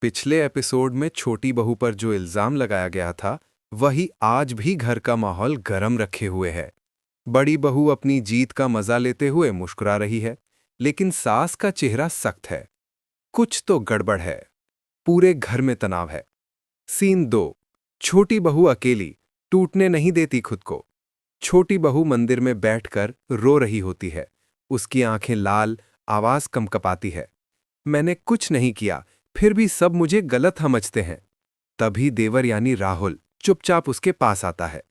पिछले एपिसोड में छोटी बहू पर जो इल्जाम लगाया गया था, वही आज भी घर का माहौल गरम रखे हुए है। बड़ी बहू अपनी जीत का मजा लेते हुए मुस्कुरा रही है, लेकिन सास का चेहरा सख्त है। कुछ तो गड़बड़ है। पूरे घर में तनाव है। सीन 2। छोटी बहू अकेली, टूटने नहीं देती खुद को। छोटी बहू मंदिर में बैठकर रो रही होती है। उसकी आंखें लाल, आवाज कंपकपाती है। मैंने कुछ नहीं किया, फिर भी सब मुझे गलत समझते हैं। तभी देवर यानी राहुल चुपचाप उसके पास आता है।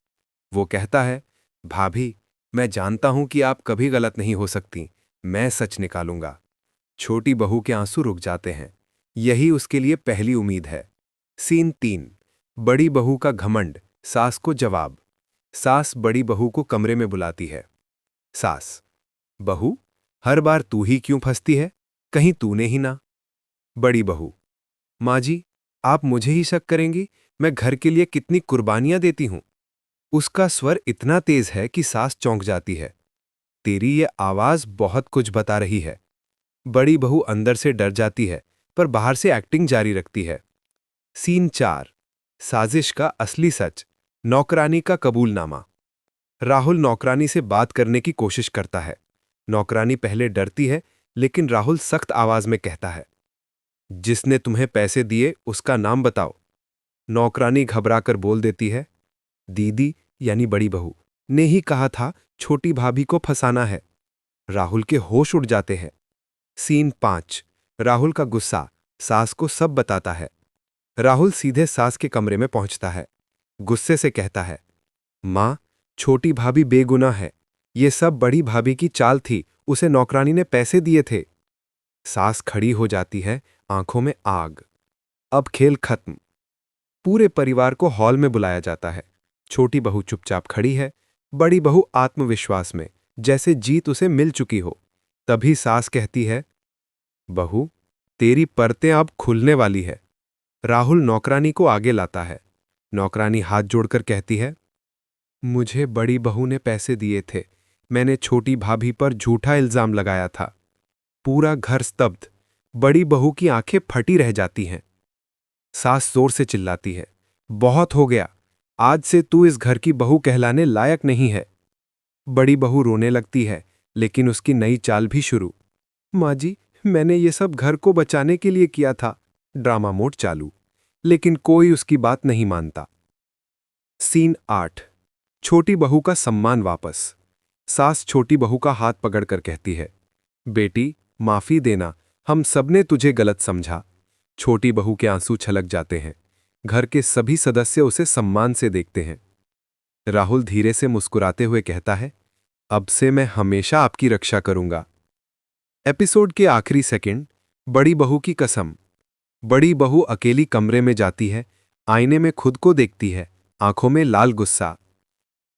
वो कहता है, भाभी, मैं जानता हूं कि आप कभी गलत नहीं हो सकती। मैं सच निकालूंगा। छोटी बहू के आंसू रुक जाते हैं। यही उसके लिए पहली उम्मीद है। सीन 3। बड़ी बहू का घमंड, सास को जवाब। सास बड़ी बहू को कमरे में बुलाती है। सास, बहू, हर बार तू ही क्यों फंसती है? कहीं तूने ही ना। बड़ी बहू, माँ जी, आप मुझे ही शक करेंगी? मैं घर के लिए कितनी कुर्बानियां देती हूं। उसका स्वर इतना तेज है कि सास चौंक जाती है। तेरी ये आवाज बहुत कुछ बता रही है। बड़ी बहू अंदर से डर जाती है, पर बाहर से एक्टिंग जारी रखती है। सीन 4। साजिश का असली सच, नौकरानी का कबूलनामा। राहुल नौकरानी से बात करने की कोशिश करता है। नौकरानी पहले डरती है, लेकिन राहुल सख्त आवाज में कहता है, जिसने तुम्हें पैसे दिए उसका नाम बताओ। नौकरानी घबराकर बोल देती है, दीदी यानी बड़ी बहू ने ही कहा था छोटी भाभी को फंसाना है। राहुल के होश उड़ जाते हैं। सीन 5। राहुल का गुस्सा, सास को सब बताता है। राहुल सीधे सास के कमरे में पहुंचता है। गुस्से से कहता है, मां, छोटी भाभी बेगुनाह है। ये सब बड़ी भाभी की चाल थी, उसे नौकरानी ने पैसे दिए थे। सास खड़ी हो जाती है, आंखों में आग। अब खेल खत्म। पूरे परिवार को हॉल में बुलाया जाता है। छोटी बहू चुपचाप खड़ी है। बड़ी बहू आत्मविश्वास में, जैसे जीत उसे मिल चुकी हो। तभी सास कहती है, बहू, तेरी परतें अब खुलने वाली है। राहुल नौकरानी को आगे लाता है। नौकरानी हाथ जोड़कर कहती है, मुझे बड़ी बहू ने पैसे दिए थे। मैंने छोटी भाभी पर झूठा इल्जाम लगाया था। पूरा घर स्तब्ध। बड़ी बहू की आंखें फटी रह जाती हैं। सास जोर से चिल्लाती है, बहुत हो गया। आज से तू इस घर की बहू कहलाने लायक नहीं है। बड़ी बहू रोने लगती है, लेकिन उसकी नई चाल भी शुरू। माँ जी, मैंने ये सब घर को बचाने के लिए किया था। ड्रामा मोड चालू, लेकिन कोई उसकी बात नहीं मानता। सीन 8। छोटी बहू का सम्मान वापस। सास छोटी बहू का हाथ पकड़कर कहती है, बेटी, माफी देना, हम सबने तुझे गलत समझा। छोटी बहू के आंसू छलक जाते हैं। घर के सभी सदस्य उसे सम्मान से देखते हैं। राहुल धीरे से मुस्कुराते हुए कहता है, अब से मैं हमेशा आपकी रक्षा करूंगा। एपिसोड के आखिरी सेकंड, बड़ी बहू की कसम। बड़ी बहू अकेली कमरे में जाती है, आईने में खुद को देखती है, आंखों में लाल गुस्सा।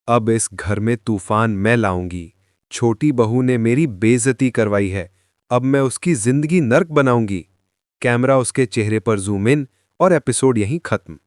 अब इस घर में तूफान मैं लाऊंगी। छोटी बहू ने मेरी बेइज्जती करवाई है, अब मैं उसकी जिंदगी नर्क बनाऊंगी। कैमरा उसके चेहरे पर जूम इन और एपिसोड यहीं खत्म।